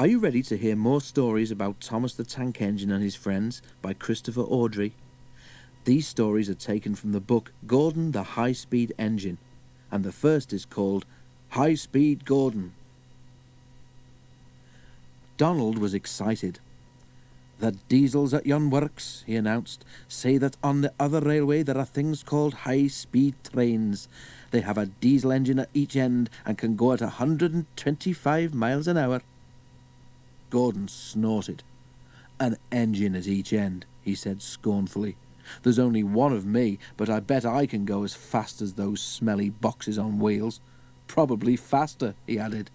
Are you ready to hear more stories about Thomas the Tank Engine and his friends by Christopher Awdry? These stories are taken from the book Gordon the High-Speed Engine, and the first is called High-Speed Gordon. Donald was excited. "The diesels at yon works," he announced, "say that on the other railway there are things called high-speed trains. They have a diesel engine at each end and can go at 125 miles an hour. Gordon snorted. "An engine at each end," he said scornfully. "There's only one of me, but I bet I can go as fast as those smelly boxes on wheels. Probably faster," he added.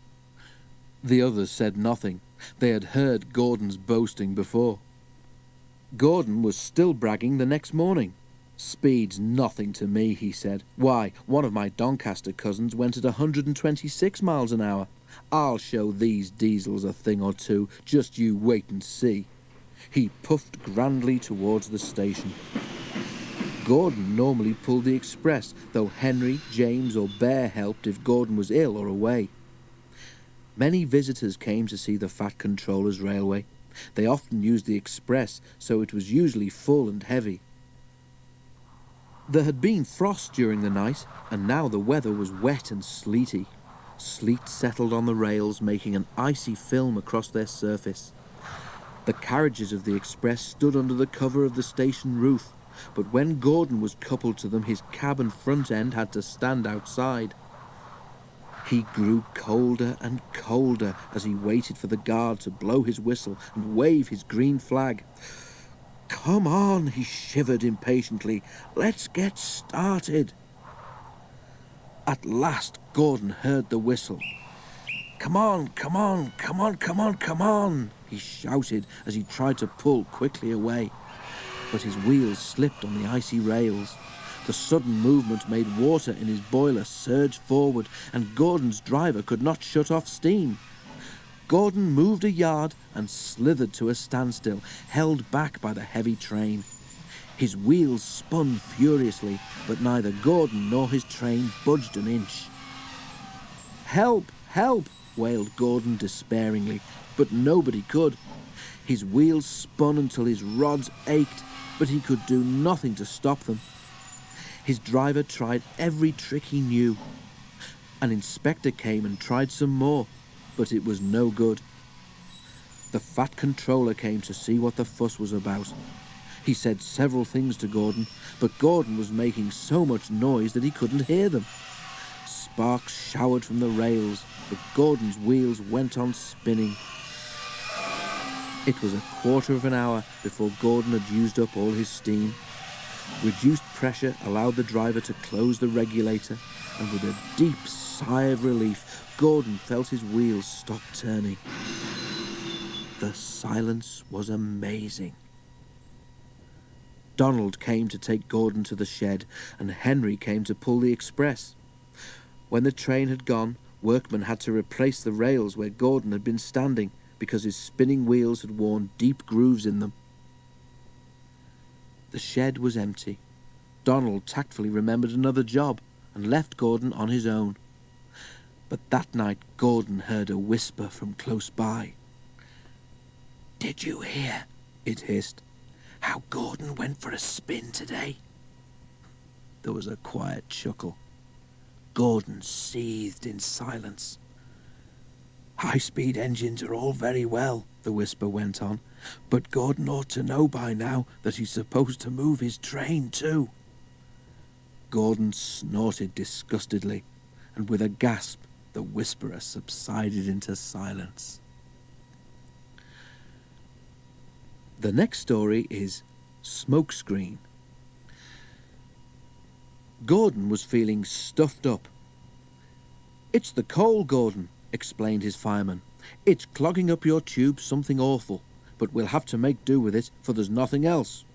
The others said nothing. They had heard Gordon's boasting before. Gordon was still bragging the next morning. "Speed's nothing to me," he said. "Why, one of my Doncaster cousins went at 126 miles an hour. I'll show these diesels a thing or two, just you wait and see." He puffed grandly towards the station. Gordon normally pulled the express, though Henry, James or Bear helped if Gordon was ill or away. Many visitors came to see the Fat Controller's railway. They often used the express, so it was usually full and heavy. There had been frost during the night, and now the weather was wet and sleety. Sleet settled on the rails, making an icy film across their surface. The carriages of the express stood under the cover of the station roof, but when Gordon was coupled to them, his cab and front end had to stand outside. He grew colder and colder as he waited for the guard to blow his whistle and wave his green flag. "Come on," he shivered impatiently. "Let's get started." At last Gordon heard the whistle. "Come on, come on, come on, come on, come on," he shouted as he tried to pull quickly away. But his wheels slipped on the icy rails. The sudden movement made water in his boiler surge forward, and Gordon's driver could not shut off steam. Gordon moved a yard and slithered to a standstill, held back by the heavy train. His wheels spun furiously, but neither Gordon nor his train budged an inch. "Help! Help!" wailed Gordon despairingly, but nobody could. His wheels spun until his rods ached, but he could do nothing to stop them. His driver tried every trick he knew. An inspector came and tried some more, but it was no good. The Fat Controller came to see what the fuss was about. He said several things to Gordon, but Gordon was making so much noise that he couldn't hear them. Sparks showered from the rails, but Gordon's wheels went on spinning. It was a quarter of an hour before Gordon had used up all his steam. Reduced pressure allowed the driver to close the regulator, and with a deep sigh of relief, Gordon felt his wheels stop turning. The silence was amazing. Donald came to take Gordon to the shed, and Henry came to pull the express. When the train had gone, workmen had to replace the rails where Gordon had been standing, because his spinning wheels had worn deep grooves in them. The shed was empty. Donald tactfully remembered another job and left Gordon on his own. But that night Gordon heard a whisper from close by. "Did you hear," it hissed, "how Gordon went for a spin today?" There was a quiet chuckle. Gordon seethed in silence. "High-speed engines are all very well," the whisper went on, "but Gordon ought to know by now that he's supposed to move his train too." Gordon snorted disgustedly, and with a gasp, the whisperer subsided into silence. The next story is Smokescreen. Gordon was feeling stuffed up. "It's the coal, Gordon," explained his fireman. "It's clogging up your tube something awful, but we'll have to make do with it, for there's nothing else."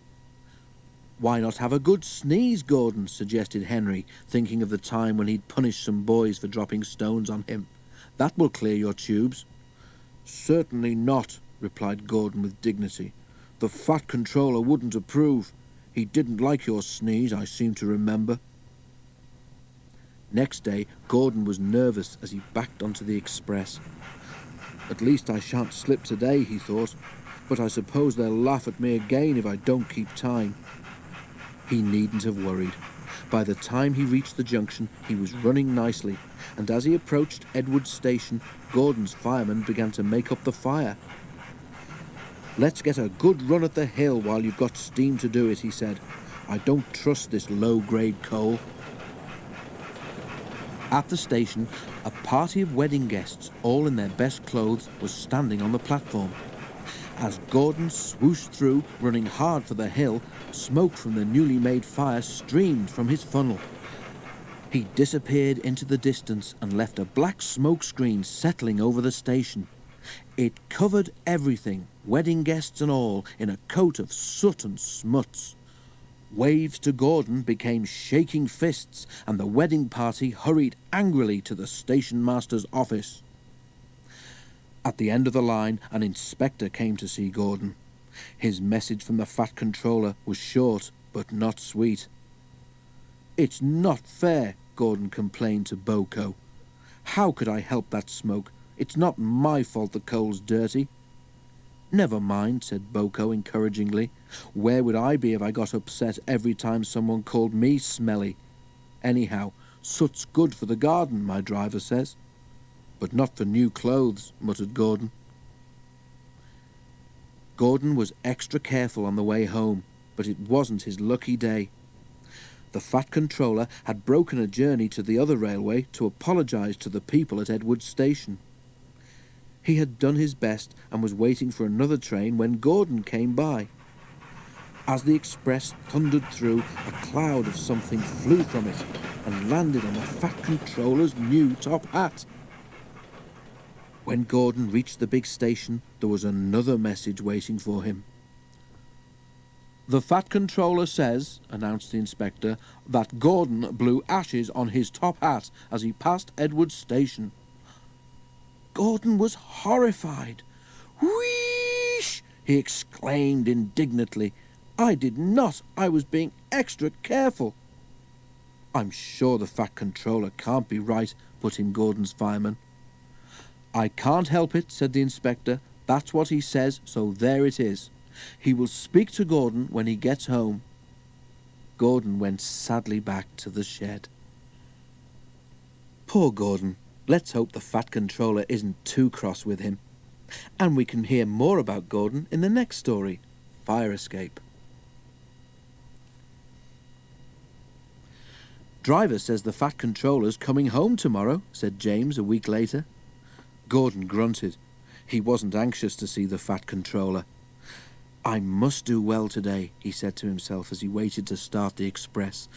"Why not have a good sneeze, Gordon?" suggested Henry, thinking of the time when he'd punished some boys for dropping stones on him. "That will clear your tubes." "Certainly not," replied Gordon with dignity. "The Fat Controller wouldn't approve. He didn't like your sneeze, I seem to remember." Next day, Gordon was nervous as he backed onto the express. At least I shan't slip today, he thought, but I suppose they'll laugh at me again if I don't keep time. He needn't have worried. By the time he reached the junction, he was running nicely, and as he approached Edward's station, Gordon's fireman began to make up the fire. "Let's get a good run at the hill while you've got steam to do it," he said. "I don't trust this low-grade coal." At the station, a party of wedding guests, all in their best clothes, was standing on the platform. As Gordon swooshed through, running hard for the hill, smoke from the newly made fire streamed from his funnel. He disappeared into the distance and left a black smoke screen settling over the station. It covered everything, wedding guests and all, in a coat of soot and smuts. Waves to Gordon became shaking fists, and the wedding party hurried angrily to the station master's office. At the end of the line, an inspector came to see Gordon. His message from the Fat Controller was short, but not sweet. "It's not fair," Gordon complained to Boko. "How could I help that smoke? It's not my fault the coal's dirty." "Never mind," said Boko encouragingly. "Where would I be if I got upset every time someone called me smelly? Anyhow, soot's good for the garden, my driver says." "But not for new clothes," muttered Gordon. Gordon was extra careful on the way home, but it wasn't his lucky day. The Fat Controller had broken a journey to the other railway to apologise to the people at Edward's station. He had done his best and was waiting for another train when Gordon came by. As the express thundered through, a cloud of something flew from it and landed on the Fat Controller's new top hat. When Gordon reached the big station, there was another message waiting for him. "The Fat Controller says," announced the inspector, "that Gordon blew ashes on his top hat as he passed Edward's station." Gordon was horrified. "Wheesh!" he exclaimed indignantly. "I did not. I was being extra careful." "I'm sure the Fat Controller can't be right," put in Gordon's fireman. "I can't help it," said the inspector. "That's what he says, so there it is. He will speak to Gordon when he gets home." Gordon went sadly back to the shed. Poor Gordon. Let's hope the Fat Controller isn't too cross with him. And we can hear more about Gordon in the next story, Fire Escape. "Driver says the Fat Controller's coming home tomorrow," said James a week later. Gordon grunted. He wasn't anxious to see the Fat Controller. "I must do well today," he said to himself as he waited to start the express.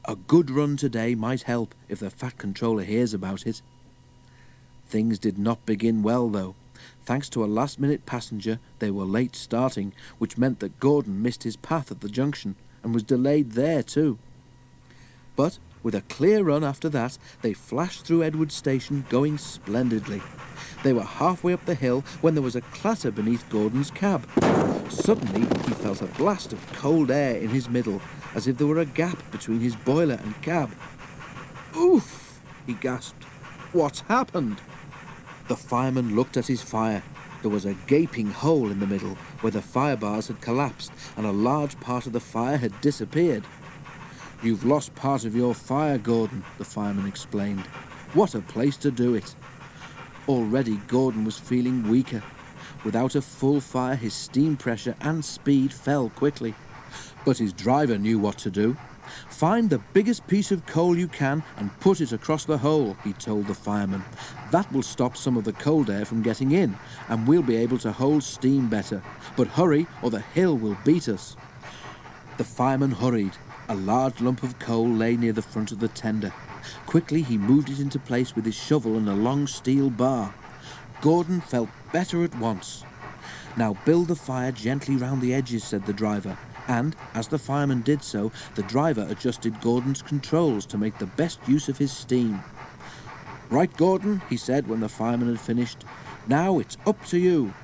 "A good run today might help if the Fat Controller hears about it." Things did not begin well, though. Thanks to a last-minute passenger, they were late starting, which meant that Gordon missed his path at the junction and was delayed there too. But with a clear run after that, they flashed through Edward Station, going splendidly. They were halfway up the hill when there was a clatter beneath Gordon's cab. Suddenly, he felt a blast of cold air in his middle, as if there were a gap between his boiler and cab. "Oof!" he gasped. "What's happened?" The fireman looked at his fire. There was a gaping hole in the middle where the fire bars had collapsed and a large part of the fire had disappeared. "You've lost part of your fire, Gordon," the fireman explained. "What a place to do it." Already Gordon was feeling weaker. Without a full fire, his steam pressure and speed fell quickly. But his driver knew what to do. "Find the biggest piece of coal you can and put it across the hole," he told the fireman. "That will stop some of the cold air from getting in, and we'll be able to hold steam better. But hurry, or the hill will beat us." The fireman hurried. A large lump of coal lay near the front of the tender. Quickly he moved it into place with his shovel and a long steel bar. Gordon felt better at once. "Now build the fire gently round the edges," said the driver. And, as the fireman did so, the driver adjusted Gordon's controls to make the best use of his steam. "Right, Gordon," he said when the fireman had finished. "Now it's up to you."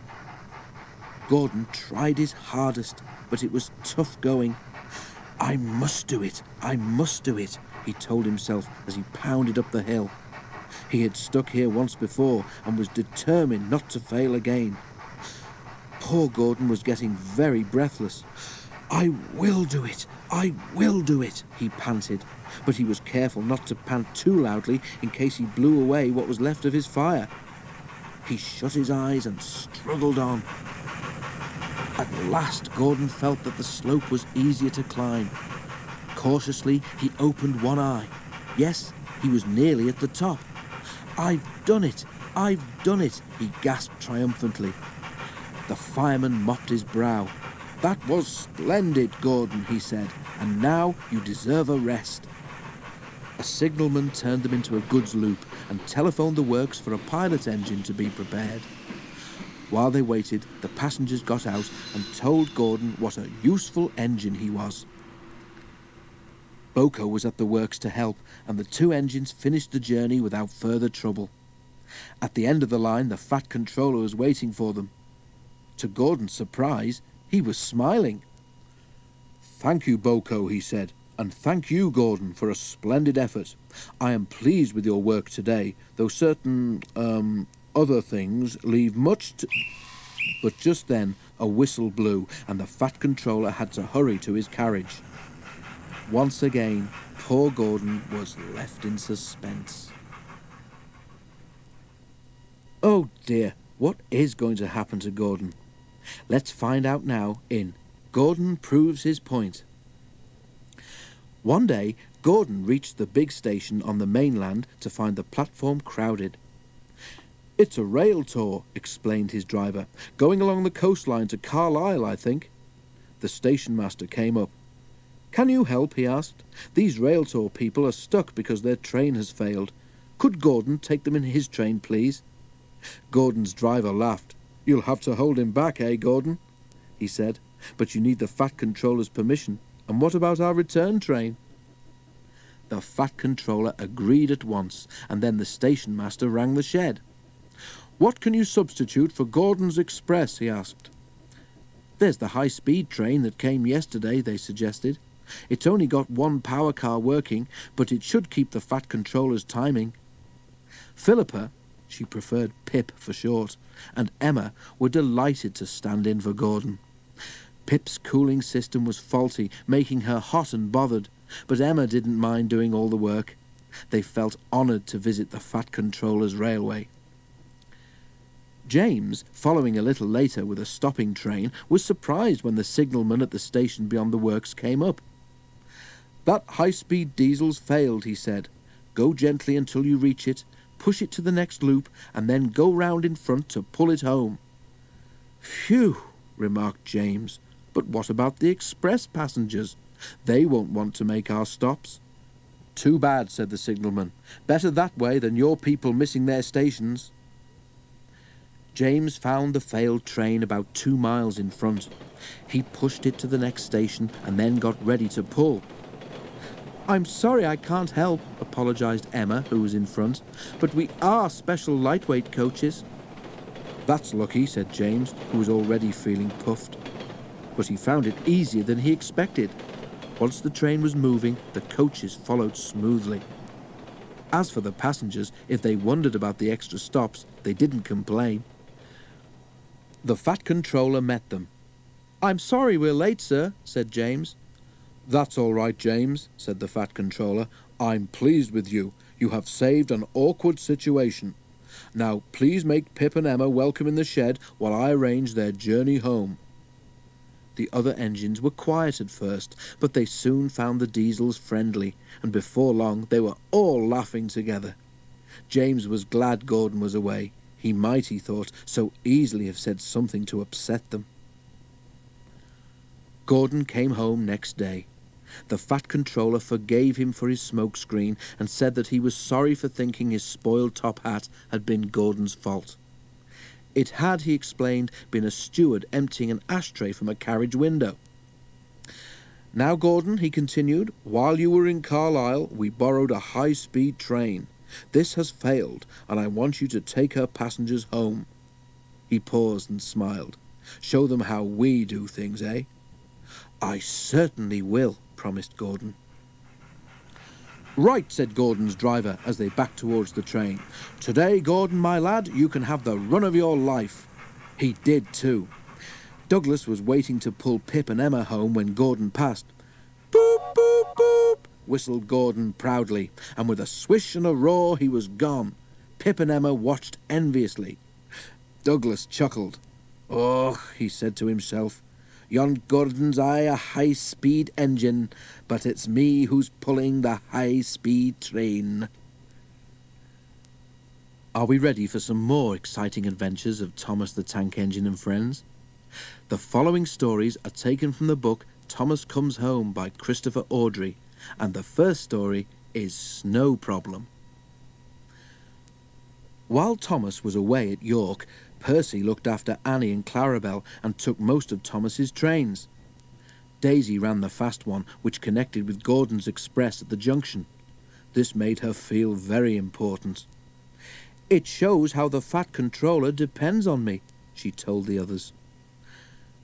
Gordon tried his hardest, but it was tough going. "I must do it, I must do it," he told himself as he pounded up the hill. He had stuck here once before and was determined not to fail again. Poor Gordon was getting very breathless. "I will do it! I will do it!" he panted, but he was careful not to pant too loudly in case he blew away what was left of his fire. He shut his eyes and struggled on. At last Gordon felt that the slope was easier to climb. Cautiously he opened one eye. Yes, he was nearly at the top. "I've done it! I've done it!" he gasped triumphantly. The fireman mopped his brow. "That was splendid, Gordon," he said, "and now you deserve a rest." A signalman turned them into a goods loop and telephoned the works for a pilot engine to be prepared. While they waited, the passengers got out and told Gordon what a useful engine he was. Boko was at the works to help, and the two engines finished the journey without further trouble. At the end of the line, the Fat Controller was waiting for them. To Gordon's surprise, he was smiling. "Thank you, Boko," he said, "and thank you, Gordon, for a splendid effort. I am pleased with your work today, though certain, other things leave much to—" But just then a whistle blew, and the Fat Controller had to hurry to his carriage. Once again, poor Gordon was left in suspense. Oh dear, what is going to happen to Gordon? Let's find out now in Gordon Proves His Point. One day, Gordon reached the big station on the mainland to find the platform crowded. "It's a rail tour," explained his driver. "Going along the coastline to Carlisle, I think." The station master came up. "Can you help?" he asked. "These rail tour people are stuck because their train has failed. Could Gordon take them in his train, please?" Gordon's driver laughed. "You'll have to hold him back, eh, Gordon?" he said. "But you need the Fat Controller's permission. And what about our return train?" The Fat Controller agreed at once, and then the station master rang the shed. "What can you substitute for Gordon's Express?" he asked. "There's the high-speed train that came yesterday," they suggested. "It's only got one power car working, but it should keep the Fat Controller's timing." Philippa, she preferred Pip for short, and Emma were delighted to stand in for Gordon. Pip's cooling system was faulty, making her hot and bothered, but Emma didn't mind doing all the work. They felt honoured to visit the Fat Controller's railway. James, following a little later with a stopping train, was surprised when the signalman at the station beyond the works came up. "That high-speed diesel's failed," he said. "Go gently until you reach it, push it to the next loop, and then go round in front to pull it home." "Phew," remarked James. "But what about the express passengers? They won't want to make our stops." "Too bad," said the signalman. "Better that way than your people missing their stations." James found the failed train about 2 miles in front. He pushed it to the next station and then got ready to pull. "I'm sorry I can't help," apologised Emma, who was in front, "but we are special lightweight coaches." "That's lucky," said James, who was already feeling puffed. But he found it easier than he expected. Once the train was moving, the coaches followed smoothly. As for the passengers, if they wondered about the extra stops, they didn't complain. The Fat Controller met them. "I'm sorry we're late, sir," said James. "That's all right, James," said the Fat Controller. "I'm pleased with you. You have saved an awkward situation. Now, please make Pip and Emma welcome in the shed while I arrange their journey home." The other engines were quiet at first, but they soon found the diesels friendly, and before long they were all laughing together. James was glad Gordon was away. He might, he thought, so easily have said something to upset them. Gordon came home next day. The Fat Controller forgave him for his smokescreen and said that he was sorry for thinking his spoiled top hat had been Gordon's fault. It had, he explained, been a steward emptying an ashtray from a carriage window. "Now, Gordon," he continued, "while you were in Carlisle, we borrowed a high-speed train. This has failed, and I want you to take her passengers home." He paused and smiled. "Show them how we do things, eh?" "I certainly will," promised Gordon. "Right," said Gordon's driver as they backed towards the train. "Today, Gordon, my lad, you can have the run of your life." He did too. Douglas was waiting to pull Pip and Emma home when Gordon passed. "Boop, boop, boop," whistled Gordon proudly, and with a swish and a roar he was gone. Pip and Emma watched enviously. Douglas chuckled. "Oh," he said to himself, "yon Gordon's aye a high-speed engine, but it's me who's pulling the high-speed train." Are we ready for some more exciting adventures of Thomas the Tank Engine and Friends? The following stories are taken from the book Thomas Comes Home by Christopher Awdry, and the first story is Snow Problem. While Thomas was away at York, Percy looked after Annie and Clarabel and took most of Thomas's trains. Daisy ran the fast one, which connected with Gordon's Express at the junction. This made her feel very important. "It shows how the Fat Controller depends on me," she told the others.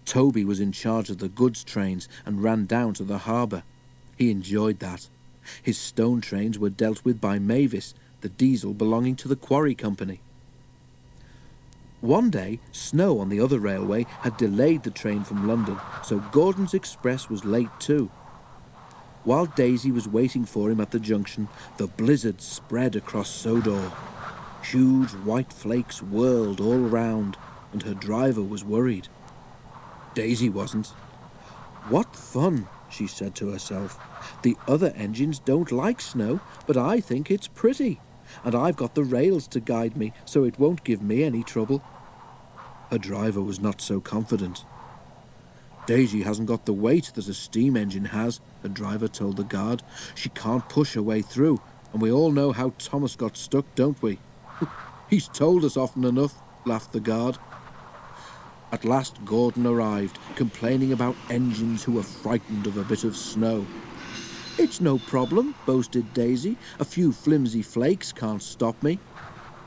Toby was in charge of the goods trains and ran down to the harbour. He enjoyed that. His stone trains were dealt with by Mavis, the diesel belonging to the quarry company. One day, snow on the other railway had delayed the train from London, so Gordon's Express was late too. While Daisy was waiting for him at the junction, the blizzard spread across Sodor. Huge white flakes whirled all round, and her driver was worried. Daisy wasn't. "What fun," she said to herself. "The other engines don't like snow, but I think it's pretty. And I've got the rails to guide me, so it won't give me any trouble." Her driver was not so confident. "Daisy hasn't got the weight that a steam engine has," her driver told the guard. "She can't push her way through, and we all know how Thomas got stuck, don't we?" "He's told us often enough," laughed the guard. At last Gordon arrived, complaining about engines who were frightened of a bit of snow. "It's no problem," boasted Daisy. "A few flimsy flakes can't stop me."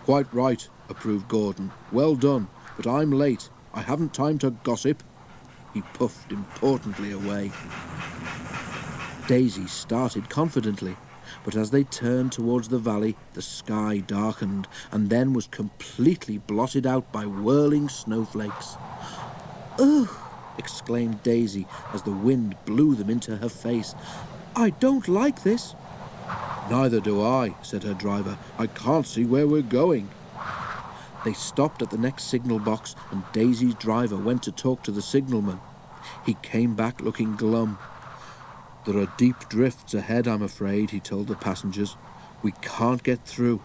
"Quite right," approved Gordon. "Well done, but I'm late. I haven't time to gossip." He puffed importantly away. Daisy started confidently, but as they turned towards the valley, the sky darkened and then was completely blotted out by whirling snowflakes. "Ugh!" exclaimed Daisy as the wind blew them into her face. "I don't like this." "Neither do I," said her driver. "I can't see where we're going." They stopped at the next signal box, and Daisy's driver went to talk to the signalman. He came back looking glum. "There are deep drifts ahead, I'm afraid," he told the passengers. "We can't get through."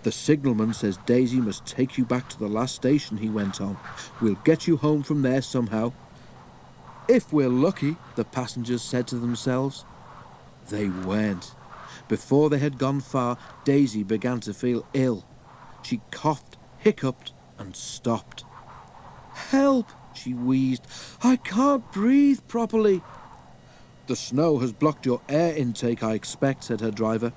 "The signalman says Daisy must take you back to the last station," he went on. "We'll get you home from there somehow." "If we're lucky," the passengers said to themselves. They weren't. Before they had gone far, Daisy began to feel ill. She coughed, hiccuped, and stopped. "Help!" she wheezed. "I can't breathe properly." "The snow has blocked your air intake, I expect," said her driver.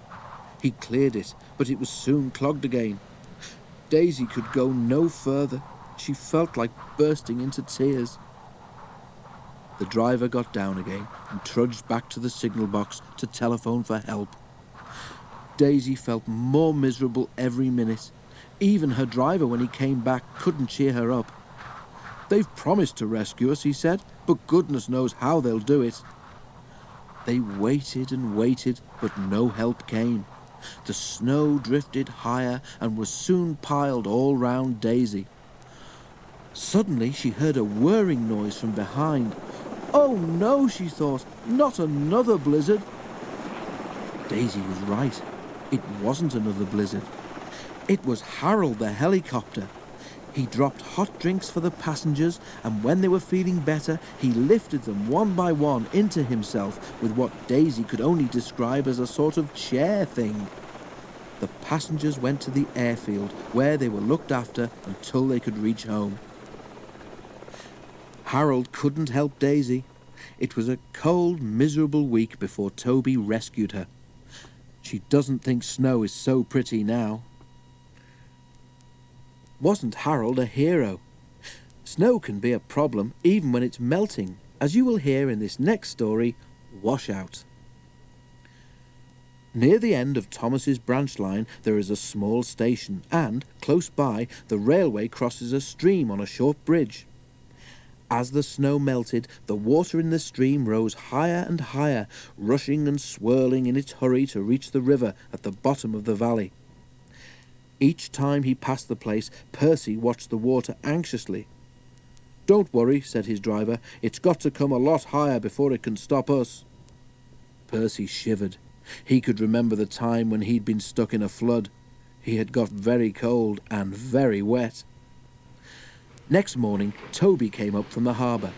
He cleared it, but it was soon clogged again. Daisy could go no further. She felt like bursting into tears. The driver got down again and trudged back to the signal box to telephone for help. Daisy felt more miserable every minute. Even her driver, when he came back, couldn't cheer her up. "They've promised to rescue us," he said, "but goodness knows how they'll do it." They waited and waited, but no help came. The snow drifted higher and was soon piled all round Daisy. Suddenly she heard a whirring noise from behind. "Oh no," she thought, "not another blizzard." Daisy was right. It wasn't another blizzard. It was Harold the helicopter. He dropped hot drinks for the passengers, and when they were feeling better, he lifted them one by one into himself with what Daisy could only describe as a sort of chair thing. The passengers went to the airfield, where they were looked after until they could reach home. Harold couldn't help Daisy. It was a cold, miserable week before Toby rescued her. She doesn't think snow is so pretty now. Wasn't Harold a hero? Snow can be a problem even when it's melting, as you will hear in this next story, Washout. Near the end of Thomas's branch line there is a small station, and, close by, the railway crosses a stream on a short bridge. As the snow melted, the water in the stream rose higher and higher, rushing and swirling in its hurry to reach the river at the bottom of the valley. Each time he passed the place, Percy watched the water anxiously. "Don't worry," said his driver, "it's got to come a lot higher before it can stop us." Percy shivered. He could remember the time when he'd been stuck in a flood. He had got very cold and very wet. Next morning, Toby came up from the harbour.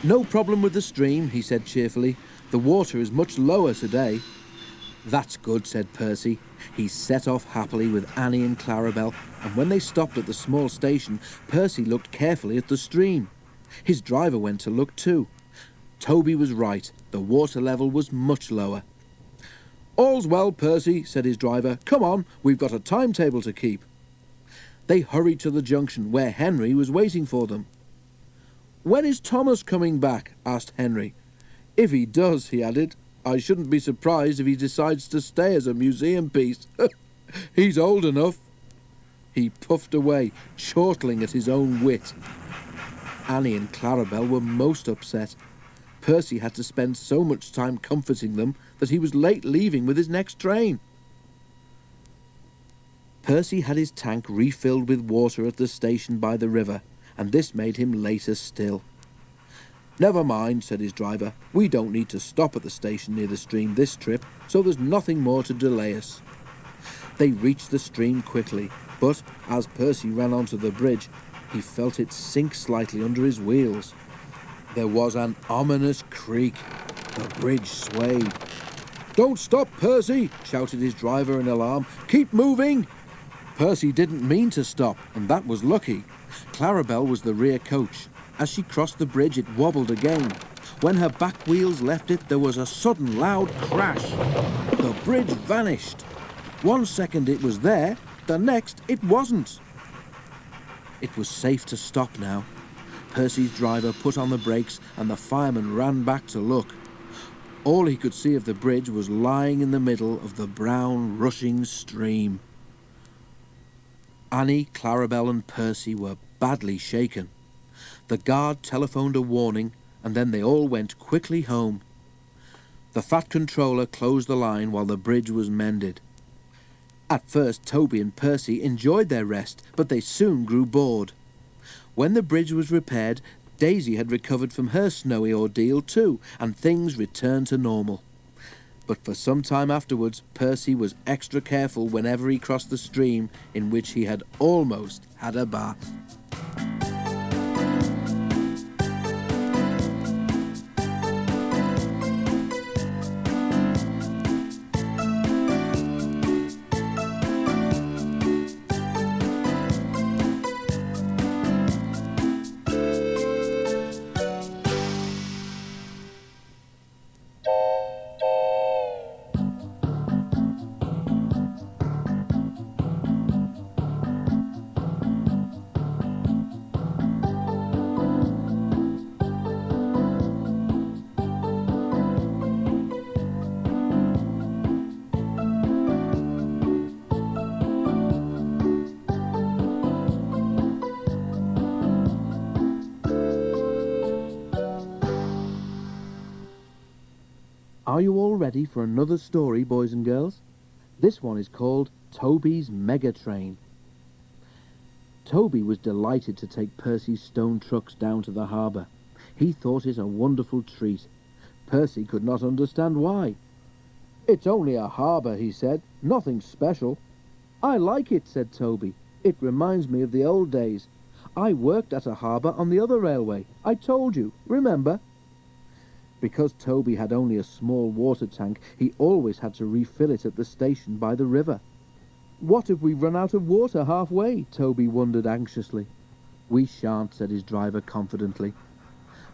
"No problem with the stream," he said cheerfully. "The water is much lower today." "That's good," said Percy. He set off happily with Annie and Clarabel, and when they stopped at the small station, Percy looked carefully at the stream. His driver went to look too. Toby was right. The water level was much lower. "All's well, Percy," said his driver. "Come on, we've got a timetable to keep." They hurried to the junction, where Henry was waiting for them. "When is Thomas coming back?" asked Henry. "If he does," he added, "I shouldn't be surprised if he decides to stay as a museum piece. He's old enough." He puffed away, chortling at his own wit. Annie and Clarabel were most upset. Percy had to spend so much time comforting them that he was late leaving with his next train. Percy had his tank refilled with water at the station by the river, and this made him later still. "Never mind," said his driver. "We don't need to stop at the station near the stream this trip, so there's nothing more to delay us." They reached the stream quickly, but as Percy ran onto the bridge, he felt it sink slightly under his wheels. There was an ominous creak. The bridge swayed. "Don't stop, Percy!" shouted his driver in alarm. "Keep moving!" Percy didn't mean to stop, and that was lucky. Clarabel was the rear coach. As she crossed the bridge, it wobbled again. When her back wheels left it, there was a sudden loud crash. The bridge vanished. 1 second it was there, the next it wasn't. It was safe to stop now. Percy's driver put on the brakes, and the fireman ran back to look. All he could see of the bridge was lying in the middle of the brown, rushing stream. Annie, Clarabel and Percy were badly shaken. The guard telephoned a warning, and then they all went quickly home. The fat controller closed the line while the bridge was mended. At first, Toby and Percy enjoyed their rest, but they soon grew bored. When the bridge was repaired, Daisy had recovered from her snowy ordeal too, and things returned to normal. But for some time afterwards, Percy was extra careful whenever he crossed the stream in which he had almost had a bath. Are you all ready for another story, boys and girls? This one is called Toby's Mega Train. Toby was delighted to take Percy's stone trucks down to the harbour. He thought it a wonderful treat. Percy could not understand why. "It's only a harbour," he said. "Nothing special." "I like it," said Toby. "It reminds me of the old days. I worked at a harbour on the other railway. I told you, remember?" Because Toby had only a small water tank, he always had to refill it at the station by the river. "What if we run out of water halfway?" Toby wondered anxiously. "We shan't," said his driver confidently.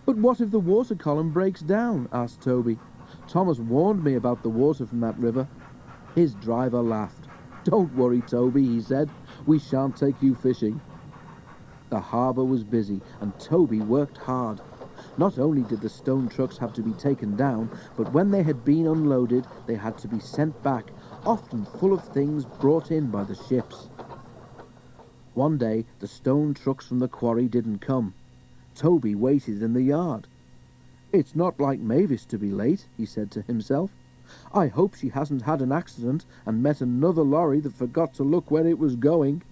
"But what if the water column breaks down?" asked Toby. "Thomas warned me about the water from that river." His driver laughed. "Don't worry, Toby," he said. "We shan't take you fishing." The harbour was busy, and Toby worked hard. Not only did the stone trucks have to be taken down, but when they had been unloaded, they had to be sent back, often full of things brought in by the ships. One day, the stone trucks from the quarry didn't come. Toby waited in the yard. "It's not like Mavis to be late," he said to himself. "I hope she hasn't had an accident and met another lorry that forgot to look where it was going."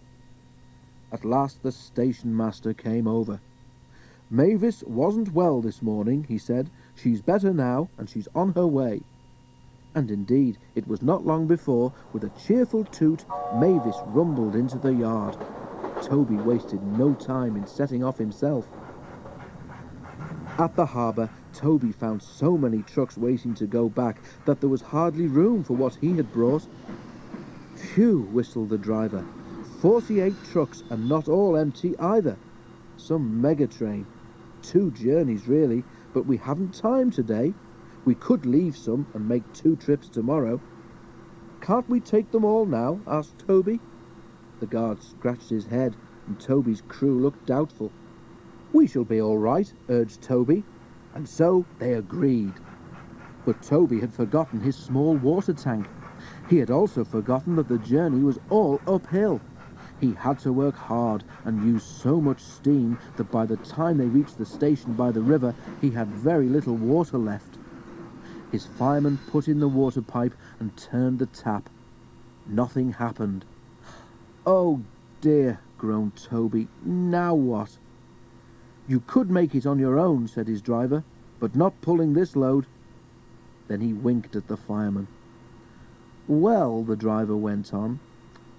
At last the station master came over. "Mavis wasn't well this morning," he said. "She's better now, and she's on her way." And indeed, it was not long before, with a cheerful toot, Mavis rumbled into the yard. Toby wasted no time in setting off himself. At the harbour, Toby found so many trucks waiting to go back that there was hardly room for what he had brought. "Phew," whistled the driver. 48 trucks, and not all empty either. Some mega train. 2 journeys, really, but we haven't time today. We could leave some and make 2 trips tomorrow." "Can't we take them all now?" asked Toby. The guard scratched his head, and Toby's crew looked doubtful. "We shall be all right," urged Toby, and so they agreed. But Toby had forgotten his small water tank. He had also forgotten that the journey was all uphill. He had to work hard and use so much steam that by the time they reached the station by the river, he had very little water left. His fireman put in the water pipe and turned the tap. Nothing happened. "Oh dear," groaned Toby. "Now what?" "You could make it on your own," said his driver, "but not pulling this load." Then he winked at the fireman. "Well," the driver went on,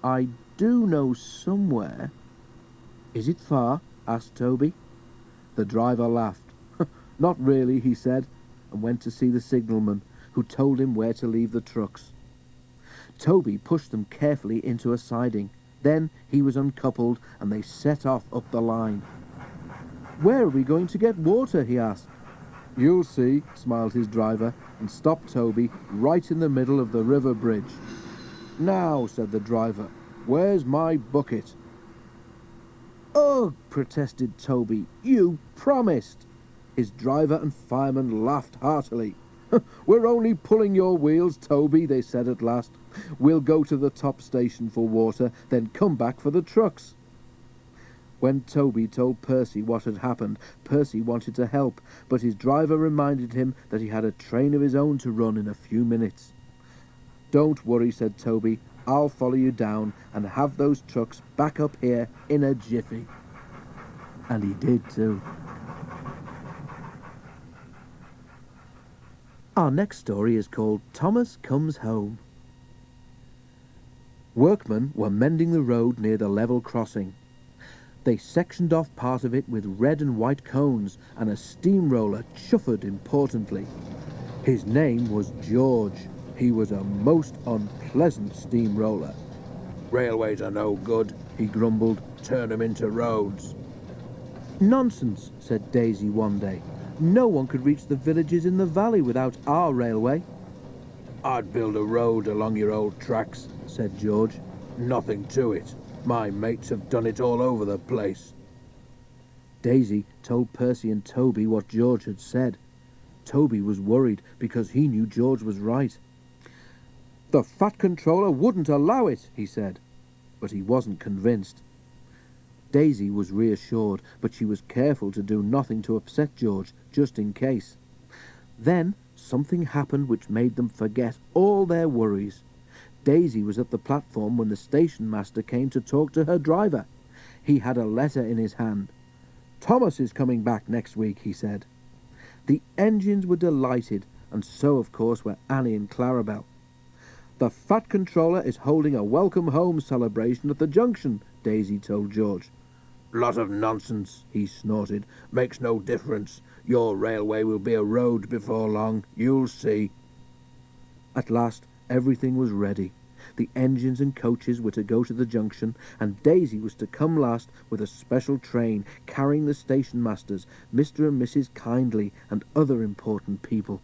"I do know somewhere." "Is it far?" asked Toby. The driver laughed. "Not really," he said, and went to see the signalman, who told him where to leave the trucks. Toby pushed them carefully into a siding. Then he was uncoupled, and they set off up the line. "Where are we going to get water?" he asked. "You'll see," smiled his driver, and stopped Toby right in the middle of the river bridge. "Now," said the driver, "where's my bucket?" "Ugh," protested Toby, "you promised." His driver and fireman laughed heartily. "We're only pulling your wheels, Toby," they said at last. "We'll go to the top station for water, then come back for the trucks." When Toby told Percy what had happened, Percy wanted to help, but his driver reminded him that he had a train of his own to run in a few minutes. "Don't worry," said Toby. "I'll follow you down and have those trucks back up here in a jiffy." And he did too. Our next story is called Thomas Comes Home. Workmen were mending the road near the level crossing. They sectioned off part of it with red and white cones, and a steamroller chuffed importantly. His name was George. He was a most unpleasant steamroller. "Railways are no good," he grumbled. "Turn 'em into roads." "Nonsense," said Daisy one day. "No one could reach the villages in the valley without our railway." "I'd build a road along your old tracks," said George. "Nothing to it. My mates have done it all over the place." Daisy told Percy and Toby what George had said. Toby was worried because he knew George was right. "The Fat Controller wouldn't allow it," he said, but he wasn't convinced. Daisy was reassured, but she was careful to do nothing to upset George, just in case. Then something happened which made them forget all their worries. Daisy was at the platform when the station master came to talk to her driver. He had a letter in his hand. "Thomas is coming back next week," he said. The engines were delighted, and so of course were Annie and Clarabel. "The Fat Controller is holding a welcome home celebration at the junction," Daisy told George. "Lot of nonsense," he snorted. "Makes no difference. Your railway will be a road before long. You'll see." At last everything was ready. The engines and coaches were to go to the junction, and Daisy was to come last with a special train carrying the station masters, Mr. and Mrs. Kindly, and other important people.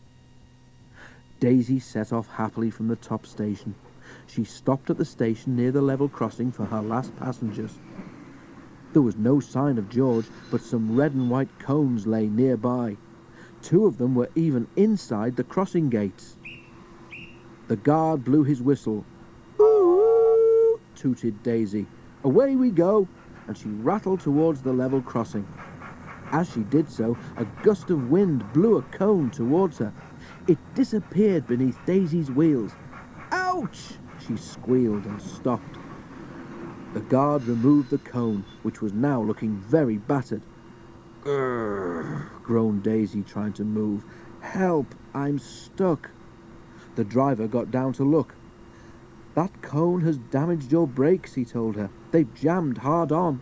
Daisy set off happily from the top station. She stopped at the station near the level crossing for her last passengers. There was no sign of George, but some red and white cones lay nearby. 2 of them were even inside the crossing gates. The guard blew his whistle. "Ooh!" tooted Daisy. "Away we go!" and she rattled towards the level crossing. As she did so, a gust of wind blew a cone towards her. It disappeared beneath Daisy's wheels. "Ouch!" she squealed and stopped. The guard removed the cone, which was now looking very battered. "Grrr!" groaned Daisy, trying to move. "Help! I'm stuck." The driver got down to look. "That cone has damaged your brakes," he told her. "They've jammed hard on."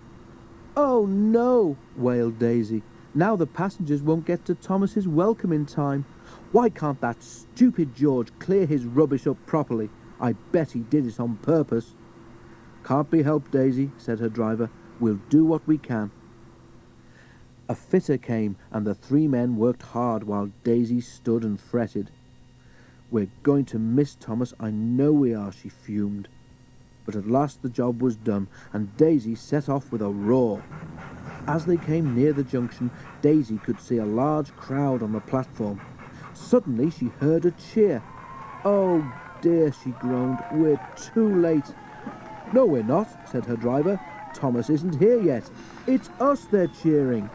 "Oh no!" wailed Daisy. "Now the passengers won't get to Thomas's welcome in time. Why can't that stupid George clear his rubbish up properly? I bet he did it on purpose." "Can't be helped, Daisy," said her driver. "We'll do what we can." A fitter came, and the 3 men worked hard while Daisy stood and fretted. "We're going to miss Thomas, I know we are," she fumed. But at last the job was done, and Daisy set off with a roar. As they came near the junction, Daisy could see a large crowd on the platform. Suddenly she heard a cheer. "Oh dear," she groaned, "we're too late." "No, we're not," said her driver. "Thomas isn't here yet. It's us they're cheering."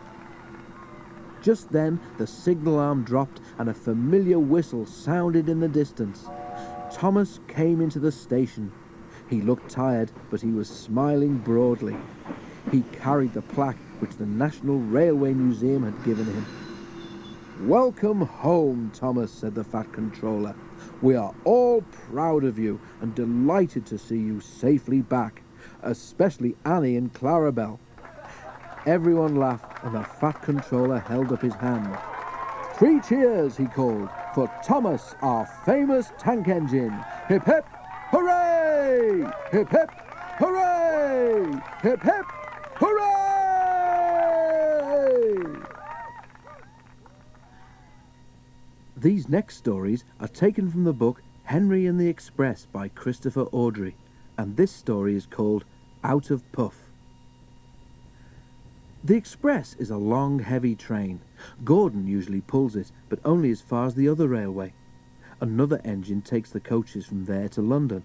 Just then the signal alarm dropped and a familiar whistle sounded in the distance. Thomas came into the station. He looked tired, but he was smiling broadly. He carried the plaque which the National Railway Museum had given him. "Welcome home, Thomas," said the Fat Controller. "We are all proud of you and delighted to see you safely back, especially Annie and Clarabelle." Everyone laughed, and the Fat Controller held up his hand. "3 cheers," he called, "for Thomas, our famous tank engine. Hip hip, hooray! Hip hip, hooray! Hip hip, hooray!" These next stories are taken from the book Henry and the Express by Christopher Audrey, and this story is called Out of Puff. The Express is a long, heavy train. Gordon usually pulls it, but only as far as the other railway. Another engine takes the coaches from there to London.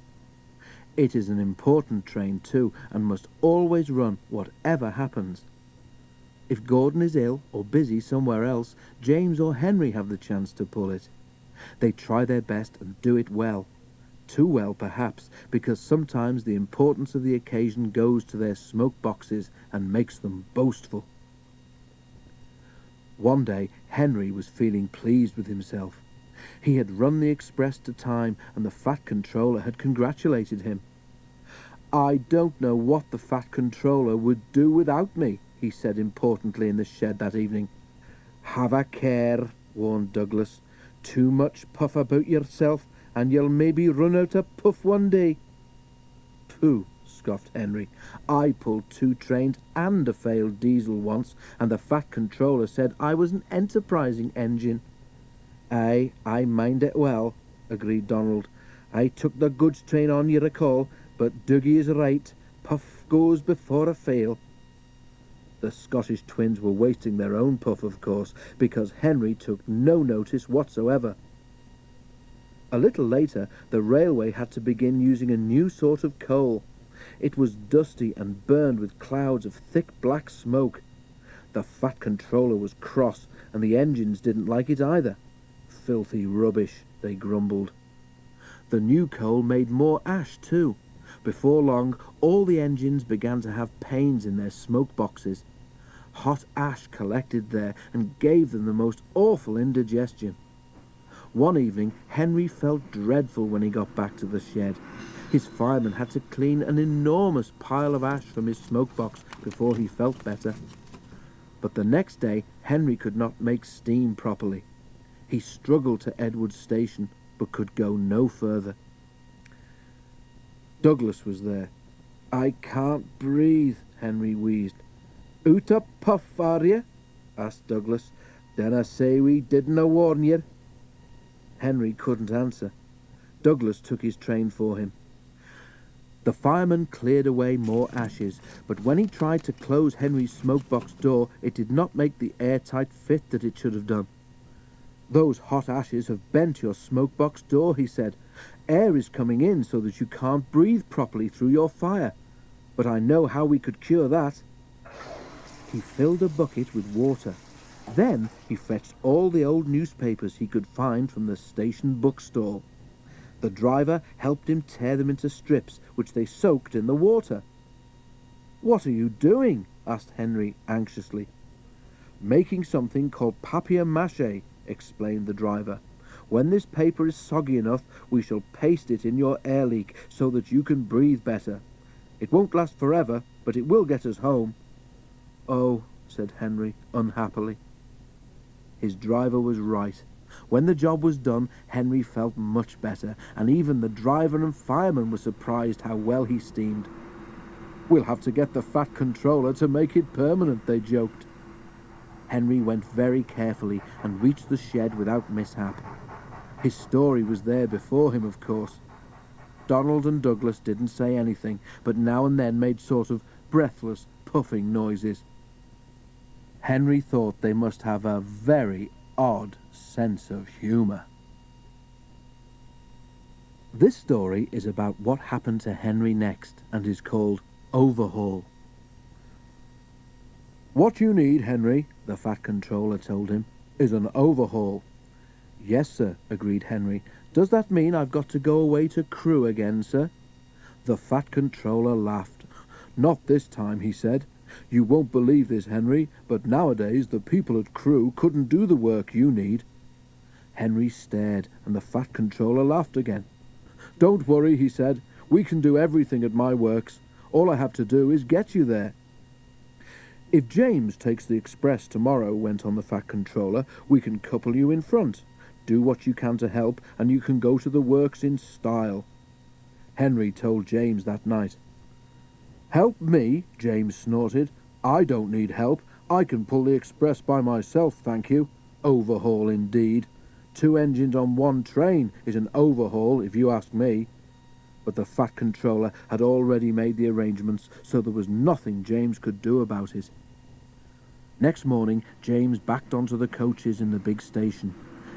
It is an important train too, and must always run whatever happens. If Gordon is ill or busy somewhere else, James or Henry have the chance to pull it. They try their best and do it well. Too well, perhaps, because sometimes the importance of the occasion goes to their smoke boxes and makes them boastful. One day, Henry was feeling pleased with himself. He had run the Express to time, and the Fat Controller had congratulated him. "I don't know what the Fat Controller would do without me," he said importantly in the shed that evening. "Have a care," warned Douglas. "Too much puff about yourself, and you'll maybe run out of puff one day." "Pooh," scoffed Henry. "I pulled 2 trains and a failed diesel once, and the Fat Controller said I was an enterprising engine." "Aye, I mind it well," agreed Donald. "I took the goods train on, you recall, but Dougie is right. Puff goes before a fail." The Scottish twins were wasting their own puff, of course, because Henry took no notice whatsoever. A little later, the railway had to begin using a new sort of coal. It was dusty and burned with clouds of thick black smoke. The Fat Controller was cross, and the engines didn't like it either. "Filthy rubbish," they grumbled. The new coal made more ash too. Before long, all the engines began to have pains in their smoke boxes. Hot ash collected there and gave them the most awful indigestion. One evening, Henry felt dreadful when he got back to the shed. His fireman had to clean an enormous pile of ash from his smoke box before he felt better. But the next day, Henry could not make steam properly. He struggled to Edward's station, but could go no further. Douglas was there. "I can't breathe," Henry wheezed. "Out a puff, are you?" asked Douglas. "Then I say we didn't warn you." Henry couldn't answer. Douglas took his train for him. The fireman cleared away more ashes, but when he tried to close Henry's smoke box door, it did not make the airtight fit that it should have done. "Those hot ashes have bent your smoke-box door," he said. "Air is coming in so that you can't breathe properly through your fire. But I know how we could cure that." He filled a bucket with water. Then he fetched all the old newspapers he could find from the station bookstall. The driver helped him tear them into strips, which they soaked in the water. "What are you doing?" asked Henry anxiously. "Making something called papier-mâché," explained the driver. "When this paper is soggy enough, we shall paste it in your air leak so that you can breathe better. It won't last forever, but it will get us home." "Oh," said Henry unhappily. His driver was right. When the job was done, Henry felt much better, and even the driver and fireman were surprised how well he steamed. "We'll have to get the Fat Controller to make it permanent," they joked. Henry went very carefully and reached the shed without mishap. His story was there before him, of course. Donald and Douglas didn't say anything, but now and then made sort of breathless, puffing noises. Henry thought they must have a very odd sense of humour. This story is about what happened to Henry next and is called Overhaul. "What you need, Henry," the Fat Controller told him, "is an overhaul." "Yes, sir," agreed Henry. "Does that mean I've got to go away to Crewe again, sir?" The Fat Controller laughed. "Not this time," he said. "You won't believe this, Henry, but nowadays the people at Crewe couldn't do the work you need." Henry stared, and the Fat Controller laughed again. "Don't worry," he said. "We can do everything at my works. All I have to do is get you there." "If James takes the express tomorrow," went on the Fat Controller, "we can couple you in front. Do what you can to help, and you can go to the works in style." Henry told James that night. "Help me?" James snorted. "I don't need help. I can pull the express by myself, thank you. Overhaul indeed. 2 engines on 1 train is an overhaul, if you ask me." But the Fat Controller had already made the arrangements, so there was nothing James could do about it. Next morning, James backed onto the coaches in the big station.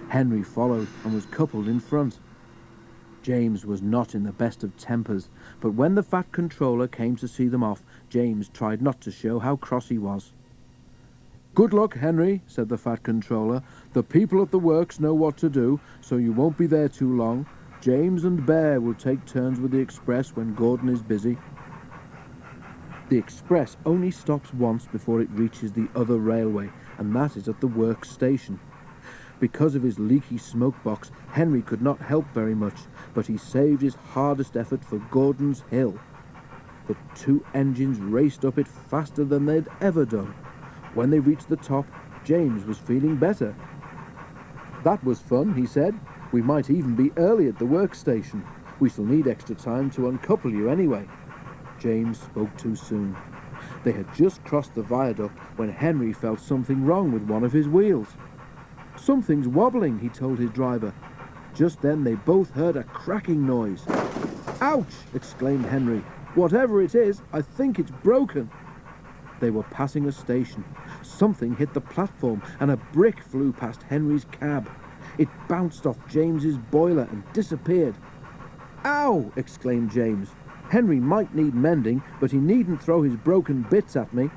Henry followed and was coupled in front. James was not in the best of tempers, but when the Fat Controller came to see them off, James tried not to show how cross he was. "Good luck, Henry," said the Fat Controller. "The people at the works know what to do, so you won't be there too long. James and Bear will take turns with the express when Gordon is busy." The express only stops once before it reaches the other railway, and that is at the works station. Because of his leaky smoke box, Henry could not help very much, but he saved his hardest effort for Gordon's Hill. The 2 engines raced up it faster than they'd ever done. When they reached the top, James was feeling better. "That was fun," he said. "We might even be early at the workstation. We shall need extra time to uncouple you anyway." James spoke too soon. They had just crossed the viaduct when Henry felt something wrong with one of his wheels. "Something's wobbling," he told his driver. Just then they both heard a cracking noise. "Ouch!" exclaimed Henry. "Whatever it is, I think it's broken." They were passing a station. Something hit the platform and a brick flew past Henry's cab. It bounced off James's boiler and disappeared. "Ow!" exclaimed James. "Henry might need mending, but he needn't throw his broken bits at me."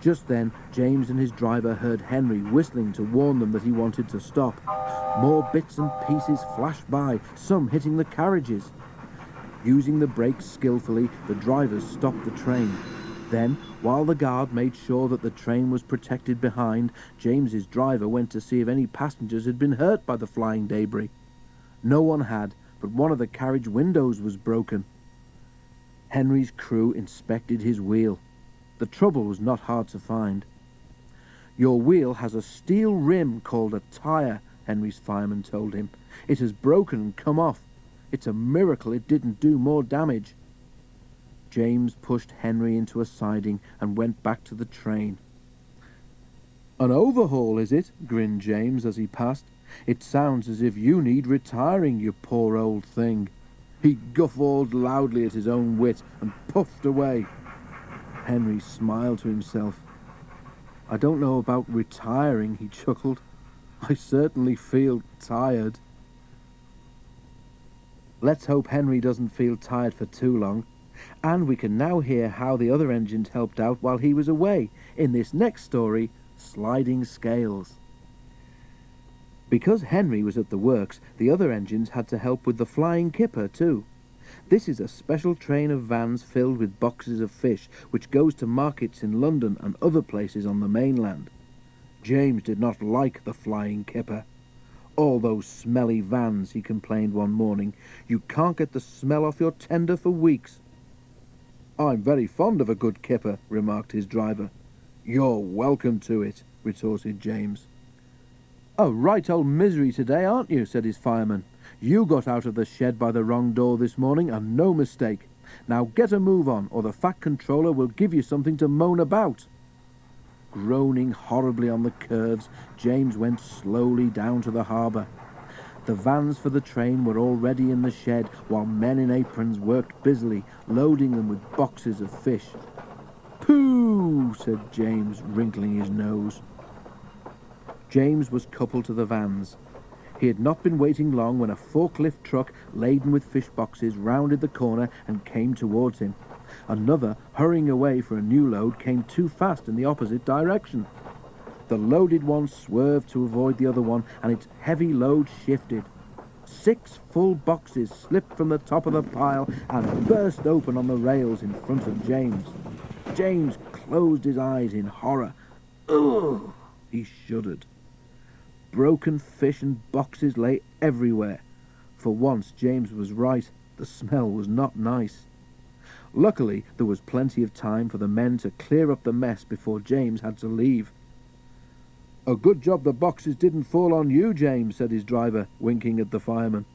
Just then, James and his driver heard Henry whistling to warn them that he wanted to stop. More bits and pieces flashed by, some hitting the carriages. Using the brakes skillfully, the drivers stopped the train. Then, while the guard made sure that the train was protected behind, James's driver went to see if any passengers had been hurt by the flying debris. No one had, but one of the carriage windows was broken. Henry's crew inspected his wheel. The trouble was not hard to find. "Your wheel has a steel rim called a tyre," Henry's fireman told him. "It has broken and come off. It's a miracle it didn't do more damage." James pushed Henry into a siding and went back to the train. "An overhaul, is it?" grinned James as he passed. "It sounds as if you need retiring, you poor old thing." He guffawed loudly at his own wit and puffed away. Henry smiled to himself. "I don't know about retiring," he chuckled. I certainly feel tired. Let's hope Henry doesn't feel tired for too long. And we can now hear how the other engines helped out while he was away in this next story, Sliding Scales. Because Henry was at the works, the other engines had to help with the flying kipper too. This is a special train of vans filled with boxes of fish which goes to markets in London and other places on the mainland. James did not like the flying kipper. "All those smelly vans," he complained one morning. "You can't get the smell off your tender for weeks." "I'm very fond of a good kipper," remarked his driver. "You're welcome to it," retorted James. "A right old misery today, aren't you?" said his fireman. "You got out of the shed by the wrong door this morning, and no mistake. Now get a move on, or the Fat Controller will give you something to moan about." Groaning horribly on the curves, James went slowly down to the harbour. The vans for the train were already in the shed, while men in aprons worked busily, loading them with boxes of fish. "Pooh!" said James, wrinkling his nose. James was coupled to the vans. He had not been waiting long when a forklift truck laden with fish boxes rounded the corner and came towards him. Another, hurrying away for a new load, came too fast in the opposite direction. The loaded one swerved to avoid the other one, and its heavy load shifted. 6 full boxes slipped from the top of the pile and burst open on the rails in front of James. James closed his eyes in horror. Ugh! He shuddered. Broken fish and boxes lay everywhere. For once, James was right. The smell was not nice. Luckily, there was plenty of time for the men to clear up the mess before James had to leave. "A good job the boxes didn't fall on you, James," said his driver, winking at the fireman.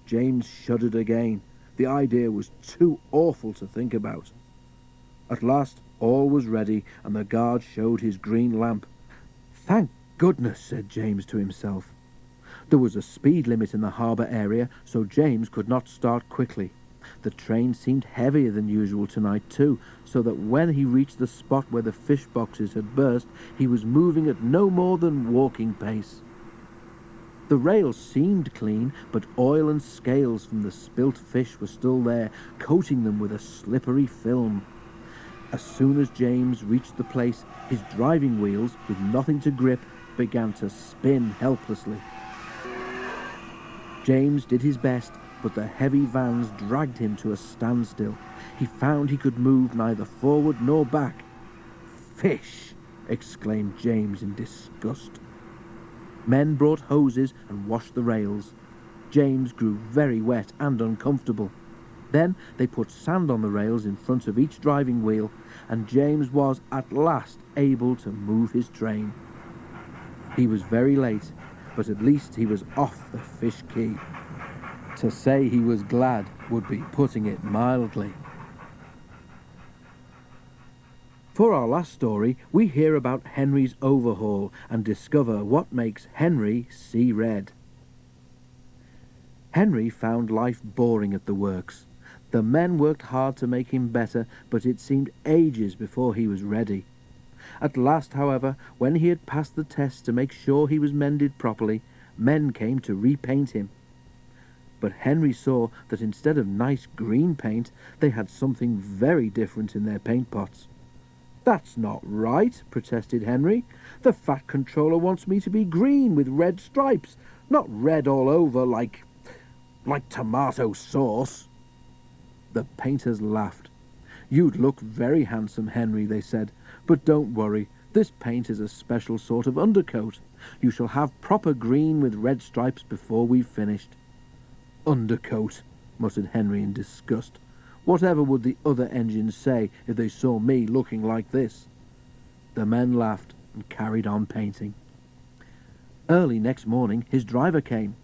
James shuddered again. The idea was too awful to think about. At last, all was ready, and the guard showed his green lamp. "Thank goodness," said James to himself. There was a speed limit in the harbour area, so James could not start quickly. The train seemed heavier than usual tonight too, so that when he reached the spot where the fish boxes had burst, he was moving at no more than walking pace. The rails seemed clean, but oil and scales from the spilt fish were still there, coating them with a slippery film. As soon as James reached the place, his driving wheels, with nothing to grip, began to spin helplessly. James did his best, but the heavy vans dragged him to a standstill. He found he could move neither forward nor back. "Fish!" exclaimed James in disgust. Men brought hoses and washed the rails. James grew very wet and uncomfortable. Then they put sand on the rails in front of each driving wheel, and James was at last able to move his train. He was very late, but at least he was off the fish quay. To say he was glad would be putting it mildly. For our last story, we hear about Henry's overhaul and discover what makes Henry see red. Henry found life boring at the works. The men worked hard to make him better, but it seemed ages before he was ready. At last, however, when he had passed the test to make sure he was mended properly, men came to repaint him. But Henry saw that instead of nice green paint, they had something very different in their paint pots. "That's not right," protested Henry. "The Fat Controller wants me to be green with red stripes, not red all over like tomato sauce." The painters laughed. "You'd look very handsome, Henry," they said, "but don't worry, this paint is a special sort of undercoat. You shall have proper green with red stripes before we've finished." "Undercoat," muttered Henry in disgust. "Whatever would the other engines say if they saw me looking like this?" The men laughed and carried on painting. Early next morning his driver came.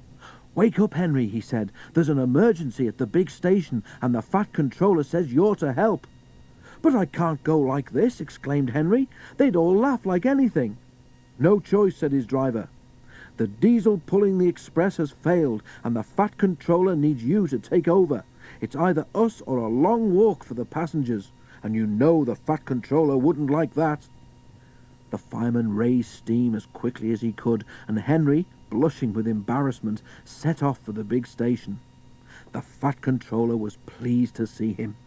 "Wake up, Henry," he said. "There's an emergency at the big station, and the Fat Controller says you're to help." "But I can't go like this," exclaimed Henry. "They'd all laugh like anything." "No choice," said his driver. "The diesel pulling the express has failed, and the Fat Controller needs you to take over. It's either us or a long walk for the passengers, and you know the Fat Controller wouldn't like that." The fireman raised steam as quickly as he could, and Henry, blushing with embarrassment, set off for the big station. The Fat Controller was pleased to see him.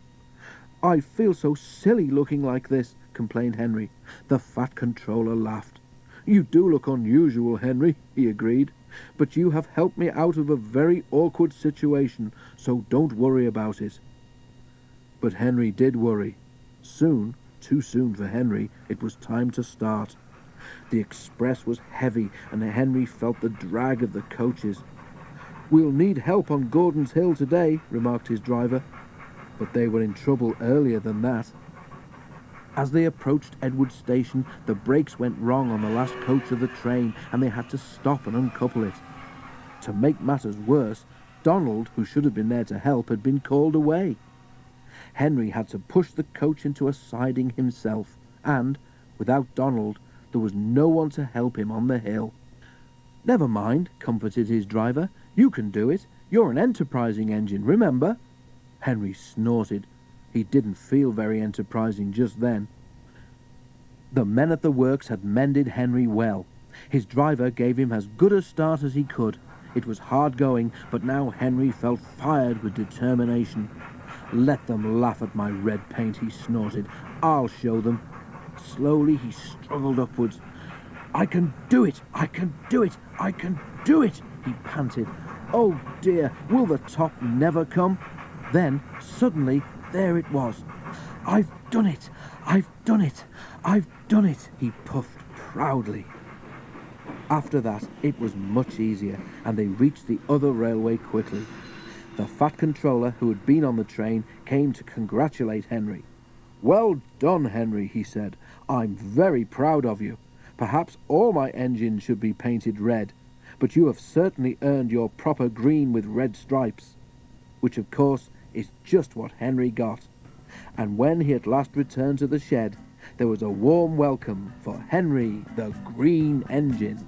"I feel so silly looking like this," complained Henry. The Fat Controller laughed. "You do look unusual, Henry," he agreed, "but you have helped me out of a very awkward situation, so don't worry about it." But Henry did worry. Soon, too soon for Henry, it was time to start. The express was heavy, and Henry felt the drag of the coaches. "We'll need help on Gordon's Hill today," remarked his driver. But they were in trouble earlier than that. As they approached Edward Station, the brakes went wrong on the last coach of the train, and they had to stop and uncouple it. To make matters worse, Donald, who should have been there to help, had been called away. Henry had to push the coach into a siding himself, and, without Donald, there was no one to help him on the hill. "Never mind," comforted his driver. "You can do it. You're an enterprising engine, remember." Henry snorted. He didn't feel very enterprising just then. The men at the works had mended Henry well. His driver gave him as good a start as he could. It was hard going, but now Henry felt fired with determination. "Let them laugh at my red paint," he snorted. "I'll show them." Slowly he struggled upwards. "I can do it! I can do it! I can do it!" he panted. "Oh dear, will the top never come?" Then, suddenly, there it was. "I've done it! I've done it! I've done it!" he puffed proudly. After that, it was much easier, and they reached the other railway quickly. The Fat Controller, who had been on the train, came to congratulate Henry. "Well done, Henry," he said. "I'm very proud of you. Perhaps all my engines should be painted red, but you have certainly earned your proper green with red stripes." Which, of course, is just what Henry got. And when he at last returned to the shed, there was a warm welcome for Henry the Green Engine.